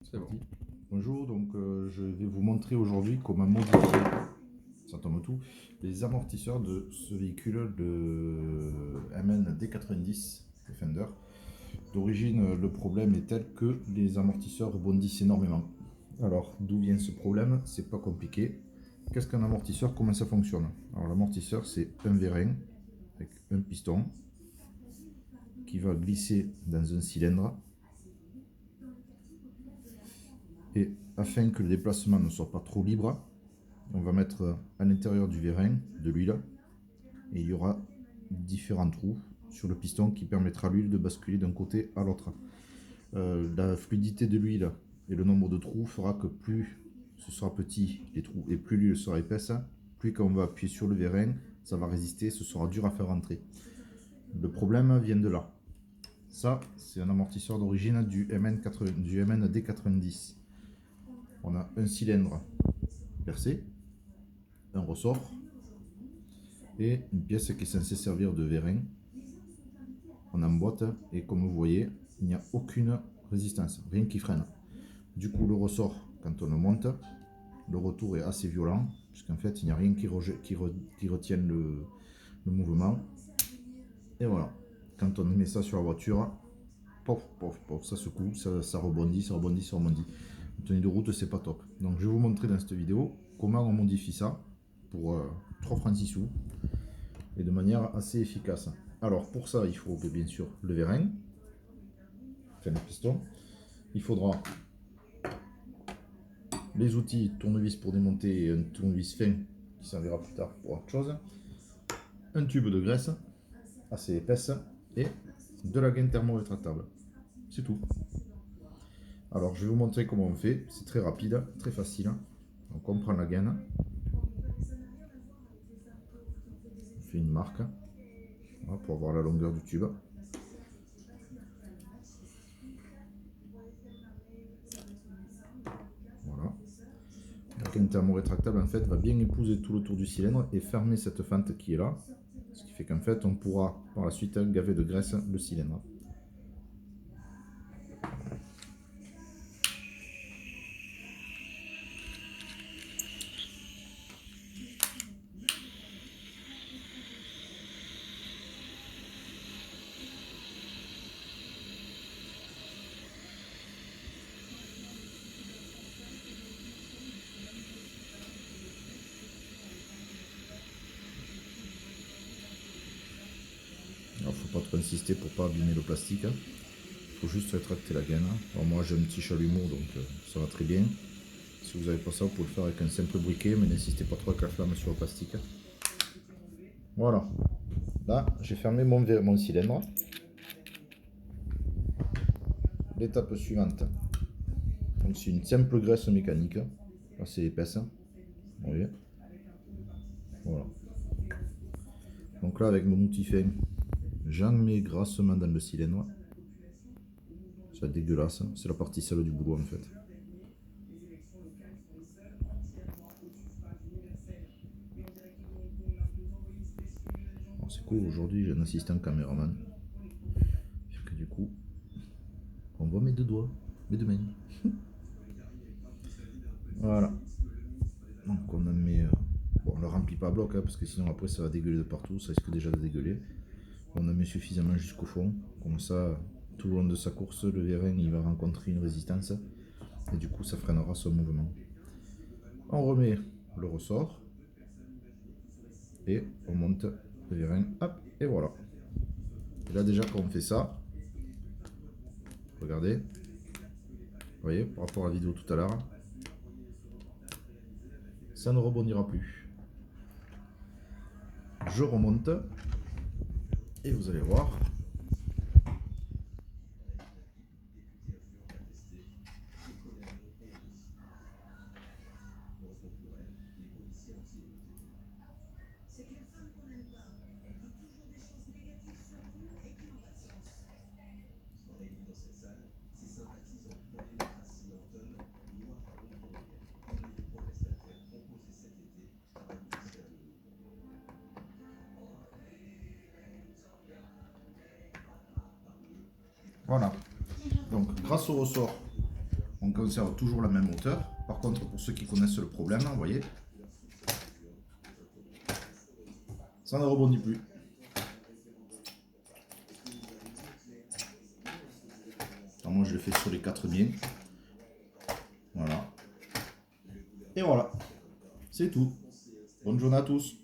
C'est parti. Bonjour, donc je vais vous montrer aujourd'hui comment modifier, ça tombe tout, les amortisseurs de ce véhicule de MN D90 Defender. D'origine, le problème est tel que les amortisseurs rebondissent énormément. Alors, d'où vient ce problème? C'est pas compliqué. Qu'est-ce qu'un amortisseur? Comment ça fonctionne? Alors, l'amortisseur, c'est un vérin avec un piston qui va glisser dans un cylindre. Et afin que le déplacement ne soit pas trop libre, on va mettre à l'intérieur du vérin de l'huile et il y aura différents trous sur le piston qui permettra à l'huile de basculer d'un côté à l'autre. La fluidité de l'huile et le nombre de trous fera que plus ce sera petit les trous et plus l'huile sera épaisse, plus quand on va appuyer sur le vérin, ça va résister, ce sera dur à faire rentrer. Le problème vient de là. Ça, c'est un amortisseur d'origine du MND90. On a un cylindre percé, un ressort et une pièce qui est censée servir de vérin. On emboîte et comme vous voyez, il n'y a aucune résistance, rien qui freine. Du coup, le ressort, quand on le monte, le retour est assez violent, puisqu'en fait, il n'y a rien qui retienne le mouvement. Et voilà, quand on met ça sur la voiture, pof, pof, pof, ça secoue, ça rebondit, ça rebondit, ça rebondit. En tenue de route, c'est pas top. Donc, je vais vous montrer dans cette vidéo comment on modifie ça pour 3 francs 6 sous et de manière assez efficace. Alors, pour ça, il faut bien sûr le vérin, enfin le piston. Il faudra les outils tournevis pour démonter et un tournevis fin qui servira plus tard pour autre chose, un tube de graisse assez épaisse et de la gaine thermo-rétractable. C'est tout. Alors je vais vous montrer comment on fait, c'est très rapide, très facile. Donc on prend la gaine, on fait une marque voilà, pour avoir la longueur du tube. Voilà. La gaine thermo-rétractable en fait va bien épouser tout le tour du cylindre et fermer cette fente qui est là. Ce qui fait qu'en fait on pourra par la suite gaver de graisse le cylindre. Alors faut pas trop insister pour pas abîmer le plastique. Il faut juste rétracter la gaine. Alors moi j'ai un petit chalumeau donc ça va très bien. Si vous n'avez pas ça, vous pouvez le faire avec un simple briquet, mais n'insistez pas trop avec la flamme sur le plastique. Voilà. Là, j'ai fermé mon cylindre. L'étape suivante, donc c'est une simple graisse mécanique, assez épaisse. Vous voyez. Voilà. Donc là, avec mon outil fin, j'en mets grassement dans le cylindre. C'est dégueulasse, c'est la partie sale du boulot en fait. C'est cool, aujourd'hui j'ai un assistant caméraman. Que du coup, on voit mes deux doigts, mes deux mains. Voilà. Donc on en met. Bon, on le remplit pas à bloc hein, parce que sinon après ça va dégueuler de partout, ça risque déjà de dégueuler. On en met suffisamment jusqu'au fond, comme ça tout le long de sa course le vérin il va rencontrer une résistance et du coup ça freinera son mouvement. On remet le ressort et on monte le vérin, hop, et voilà. Et là déjà quand on fait ça, regardez, vous voyez par rapport à la vidéo tout à l'heure, ça ne rebondira plus. Je remonte et vous allez voir. Voilà. Donc grâce au ressort, on conserve toujours la même hauteur. Par contre, pour ceux qui connaissent le problème, vous voyez, ça ne rebondit plus. Alors moi je le fais sur les 4 biens. Voilà. Et voilà. C'est tout. Bonne journée à tous.